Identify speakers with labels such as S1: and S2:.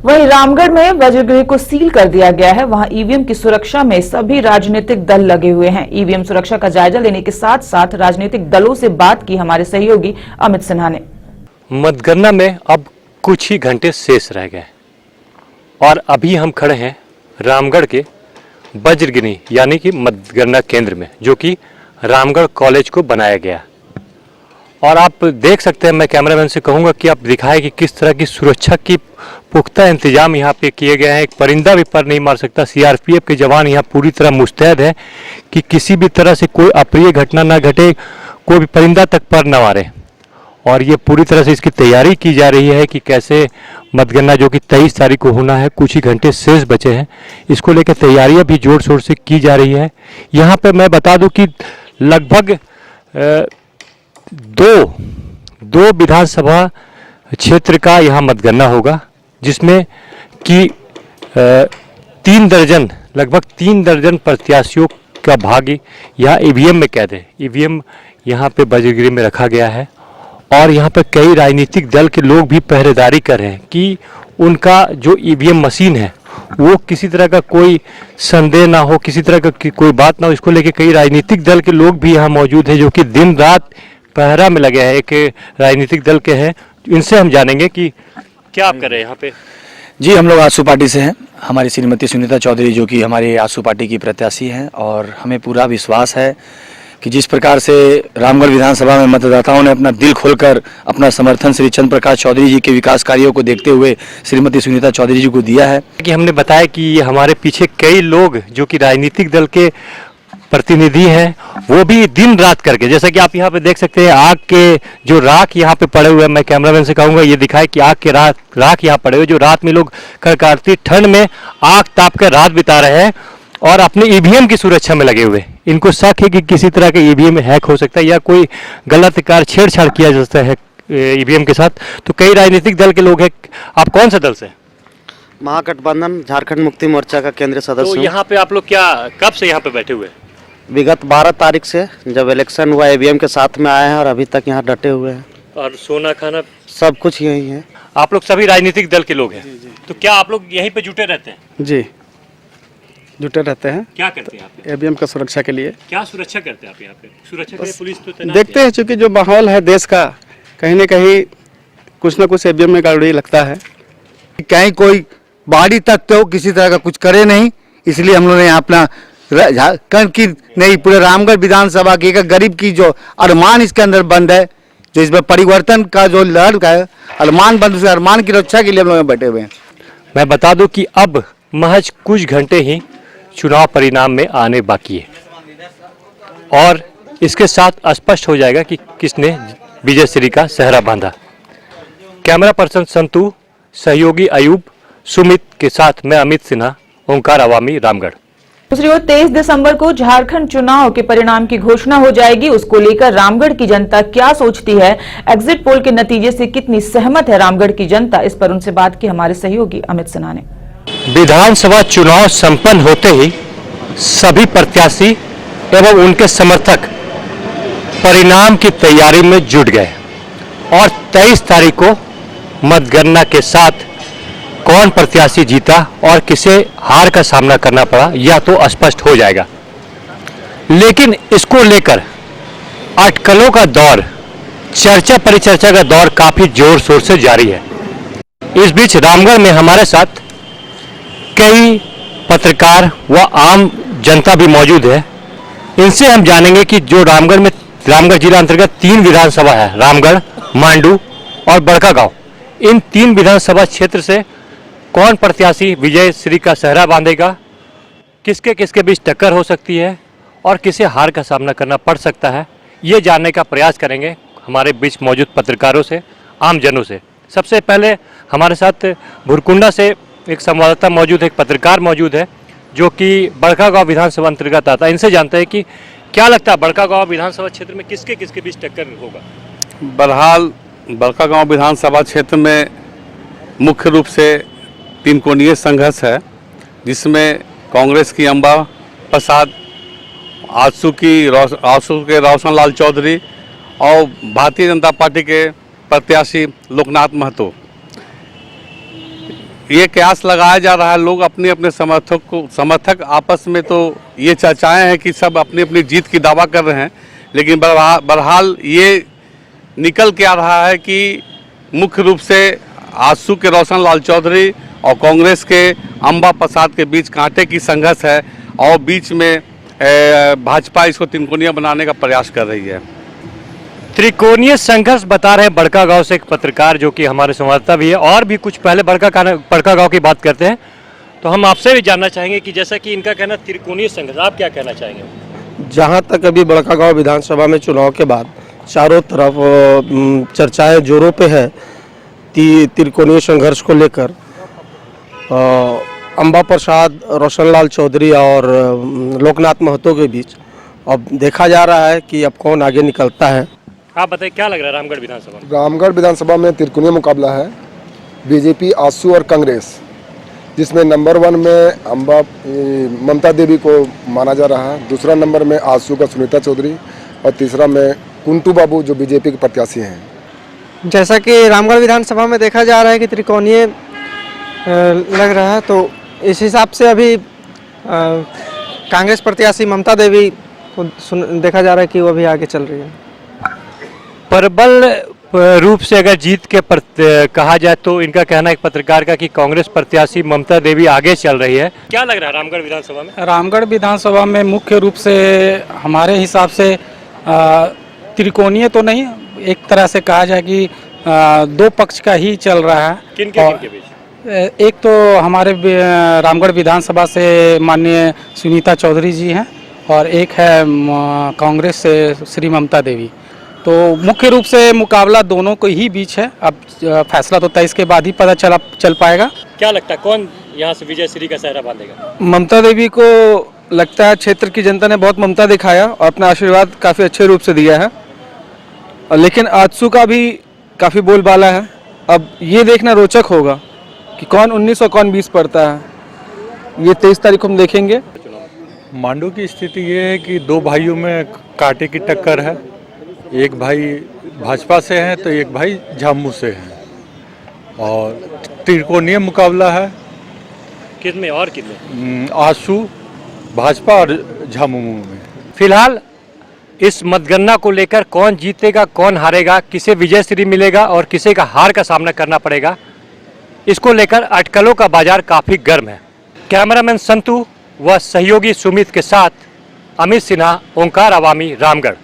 S1: वहीं रामगढ़ में वज्रगृह को सील कर दिया गया है। वहां ईवीएम की सुरक्षा में सभी राजनीतिक दल लगे हुए हैं। ईवीएम सुरक्षा का जायजा लेने के साथ साथ राजनीतिक दलों से बात की हमारे सहयोगी अमित सिन्हा ने।
S2: मतगणना में अब कुछ ही घंटे शेष रह गए और अभी हम खड़े हैं रामगढ़ के वज्रगिनी यानी कि मतगणना केंद्र में, जो कि रामगढ़ कॉलेज को बनाया गया। और आप देख सकते हैं, मैं कैमरामैन से कहूंगा कि आप दिखाएं कि किस तरह की सुरक्षा की पुख्ता इंतजाम यहाँ पे किए गए हैं। एक परिंदा भी पर नहीं मार सकता। सीआरपीएफ के जवान यहाँ पूरी तरह मुस्तैद है कि किसी भी तरह से कोई अप्रिय घटना ना घटे, कोई भी परिंदा तक पर न मारे। और ये पूरी तरह से इसकी तैयारी की जा रही है कि कैसे मतगणना जो कि 23 तारीख को होना है, कुछ ही घंटे शेष बचे हैं, इसको लेकर तैयारियां भी जोर शोर से की जा रही है। यहाँ पे मैं बता दूं कि लगभग दो विधानसभा क्षेत्र का यहाँ मतगणना होगा, जिसमें कि 3 दर्जन लगभग 3 दर्जन प्रत्याशियों का भाग्य यहाँ ईवीएम में कैद है। ईवीएम यहाँ पे वज्रगृह में रखा गया है और यहाँ पे कई राजनीतिक दल के लोग भी पहरेदारी कर रहे हैं कि उनका जो ईवीएम मशीन है वो किसी तरह का कोई संदेह ना हो, किसी तरह का कोई बात ना हो। इसको लेके कई राजनीतिक दल के लोग भी यहाँ मौजूद हैं, जो कि दिन रात पहरा में लगे हैं। एक राजनीतिक दल के हैं, इनसे हम जानेंगे कि क्या आप कर रहे हैं यहाँ पे।
S3: जी, हम लोग आसू पार्टी से हैं। हमारी श्रीमती सुनीता चौधरी जो कि हमारे आसू पार्टी की प्रत्याशी हैं, और हमें पूरा विश्वास है कि जिस प्रकार से रामगढ़ विधानसभा में मतदाताओं ने अपना दिल खोलकर अपना समर्थन श्री चंद्र प्रकाश चौधरी जी के विकास कार्यों को देखते हुए श्रीमती सुनीता चौधरी जी को दिया है।
S2: कि हमने बताया कि ये हमारे पीछे कई लोग जो कि राजनीतिक दल के प्रतिनिधि हैं, वो भी दिन रात करके, जैसा कि आप यहाँ पे देख सकते हैं, आग के जो राख यहाँ पे पड़े हुए हैं, मैं कैमरामैन से कहूँगा ये दिखाए कि आग के राख यहाँ पड़े हुए, जो रात में लोग कड़कड़ाती ठंड में आग ताप कर रात बिता रहे हैं और अपने ईवीएम की सुरक्षा में लगे हुए। इनको शक है कि किसी तरह के ईवीएम हैक हो सकता है या कोई गलत कार्य छेड़छाड़ किया जा सकता है ईवीएम के साथ। तो कई राजनीतिक दल के लोग हैं। आप कौन सा दल से?
S4: महागठबंधन झारखंड मुक्ति मोर्चा का केंद्रीय सदस्य।
S2: तो यहाँ पे आप लोग कब से यहाँ पे बैठे हुए?
S4: विगत 12 तारीख से जब इलेक्शन हुआ ईवीएम के साथ में आए हैं और अभी तक यहाँ डटे हुए हैं।
S2: और सोना खाना
S4: सब कुछ यही है।
S2: आप लोग सभी राजनीतिक दल के लोग हैं? तो क्या आप लोग यहीं पे जुटे रहते हैं?
S5: जी, जुटे रहते हैं।
S2: क्या करते हैं आप?
S5: ईवीएम का सुरक्षा के लिए।
S2: क्या सुरक्षा करते हैं आप यहाँ पे? सुरक्षा के लिए पुलिस तो तैनात
S5: देखते हैं, चूंकि जो माहौल है देश का, कहीं न कहीं कुछ न कुछ ईवीएम में गड़बड़ी लगता है।
S6: कहीं कोई बाड़ी तक तो किसी तरह का कुछ करे नहीं, इसलिए हम लोगों ने अपना की नहीं पूरे रामगढ़ विधानसभा की एक गरीब की जो अरमान इसके अंदर बंद है, जो इसमें परिवर्तन का जो लहर का अरमान बंद, उस अरमान की रक्षा के लिए हम लोग बैठे हुए हैं।
S2: मैं बता दूं कि अब महज कुछ घंटे ही चुनाव परिणाम में आने बाकी है और इसके साथ स्पष्ट हो जाएगा कि किसने विजयश्री का सेहरा बांधा। कैमरा पर्सन संतु, सहयोगी अयूब, सुमित के साथ मैं अमित सिन्हा, ओंकार अवामी, रामगढ़।
S1: दूसरी ओर 23 दिसंबर को झारखंड चुनाव के परिणाम की घोषणा हो जाएगी। उसको लेकर रामगढ़ की जनता क्या सोचती है, एग्जिट पोल के नतीजे से कितनी सहमत है रामगढ़ की जनता, इस पर उनसे बात की हमारे सहयोगी अमित सिन्हा ने।
S2: विधानसभा चुनाव संपन्न होते ही सभी प्रत्याशी एवं उनके समर्थक परिणाम की तैयारी में जुट गए और 23 तारीख को मतगणना के साथ कौन प्रत्याशी जीता और किसे हार का सामना करना पड़ा यह तो स्पष्ट हो जाएगा। लेकिन इसको लेकर अटकलों का दौर, चर्चा परिचर्चा का दौर काफी जोर शोर से जारी है। इस बीच रामगढ़ में हमारे साथ कई पत्रकार व आम जनता भी मौजूद है। इनसे हम जानेंगे कि जो रामगढ़ जिला अंतर्गत 3 विधानसभा है, रामगढ़, मांडू और बड़कागांव, इन 3 विधानसभा क्षेत्र से कौन प्रत्याशी विजयश्री का सेहरा बांधेगा, किसके किसके बीच टक्कर हो सकती है और किसे हार का सामना करना पड़ सकता है, ये जानने का प्रयास करेंगे हमारे बीच मौजूद पत्रकारों से, आमजनों से। सबसे पहले हमारे साथ भुरकुंडा से एक संवाददाता मौजूद है, एक पत्रकार मौजूद है जो कि बड़कागांव विधानसभा अंतर्गत आता है। इनसे जानते हैं कि क्या लगता है बड़कागांव विधानसभा क्षेत्र में किसके किसके बीच टक्कर होगा।
S7: बहरहाल बड़कागांव विधानसभा क्षेत्र में मुख्य रूप से 3 कोणीय संघर्ष है, जिसमें कांग्रेस की अंबा प्रसाद, आजसू के रोशन लाल चौधरी और भारतीय जनता पार्टी के प्रत्याशी लोकनाथ महतो। ये कयास लगाया जा रहा है, लोग अपने अपने समर्थक आपस में तो ये चर्चाएं हैं कि सब अपनी अपनी जीत की दावा कर रहे हैं, लेकिन बहरहाल ये निकल के आ रहा है कि मुख्य रूप से आजसू के रोशन लाल चौधरी और कांग्रेस के अंबा प्रसाद के बीच कांटे की संघर्ष है और बीच में भाजपा इसको तिनकोनिया बनाने का प्रयास कर रही है।
S2: त्रिकोणीय संघर्ष बता रहे हैं बड़का गांव से एक पत्रकार जो कि हमारे संवाददाता भी है। और भी कुछ पहले बड़का गांव की बात करते हैं तो हम आपसे भी जानना चाहेंगे कि जैसा कि इनका कहना त्रिकोणीय संघर्ष, आप क्या कहना चाहेंगे?
S8: जहाँ तक अभी बड़का गांव विधानसभा में चुनाव के बाद चारों तरफ चर्चाएं जोरों पे है त्रिकोणीय संघर्ष को लेकर। अंबा प्रसाद, रोशन लाल चौधरी और लोकनाथ महतो के बीच अब देखा जा रहा है कि अब कौन आगे निकलता है।
S2: आप बताइए क्या लग रहा है रामगढ़ विधानसभा में?
S9: रामगढ़ विधानसभा में त्रिकोणीय मुकाबला है, बीजेपी, आजसू और कांग्रेस, जिसमें नंबर 1 में ममता देवी को माना जा रहा है, दूसरा नंबर में आजसू का सुनीता चौधरी और तीसरा में कुंटू बाबू जो बीजेपी के प्रत्याशी हैं।
S8: जैसा कि रामगढ़ विधानसभा में देखा जा रहा है कि त्रिकोणीय लग रहा है, तो इस हिसाब से अभी कांग्रेस प्रत्याशी ममता देवी को देखा जा रहा है कि वो भी आगे चल रही है।
S2: प्रबल रूप से अगर जीत के कहा जाए तो इनका कहना एक पत्रकार का कि कांग्रेस प्रत्याशी ममता देवी आगे चल रही है। क्या लग रहा है रामगढ़ विधानसभा में?
S10: रामगढ़ विधानसभा में मुख्य रूप से हमारे हिसाब से त्रिकोणीय तो नहीं, एक तरह से कहा जाए कि दो पक्ष का ही चल रहा है।
S2: किन के बीच?
S10: एक तो हमारे रामगढ़ विधानसभा से माननीय सुनीता चौधरी जी हैं और एक है कांग्रेस से श्री ममता देवी। तो मुख्य रूप से मुकाबला दोनों को ही बीच है। अब फैसला तो 23 के बाद ही पता चल पाएगा।
S2: क्या लगता है कौन यहाँ से विजय श्री का सेहरा बांधेगा?
S8: ममता देवी को लगता है क्षेत्र की जनता ने बहुत ममता दिखाया और अपना आशीर्वाद काफ़ी अच्छे रूप से दिया है, लेकिन आजसू का भी काफ़ी बोलबाला है। अब ये देखना रोचक होगा कि कौन 19 और कौन 20 पड़ता है, ये 23 तारीख को हम देखेंगे।
S11: मांडू की स्थिति ये है कि दो भाइयों में कांटे की टक्कर है। एक भाई भाजपा से हैं तो एक भाई झामू से हैं और त्रिकोणीय मुकाबला है।
S2: किसमें और किसमें?
S11: आजसू, भाजपा और झामू में।
S2: फिलहाल इस मतगणना को लेकर कौन जीतेगा कौन हारेगा, किसे विजय श्री मिलेगा और किसे का हार का सामना करना पड़ेगा, इसको लेकर अटकलों का बाजार काफी गर्म है। कैमरामैन संतु व सहयोगी सुमित के साथ अमित सिन्हा, ओंकार अवामी, रामगढ़।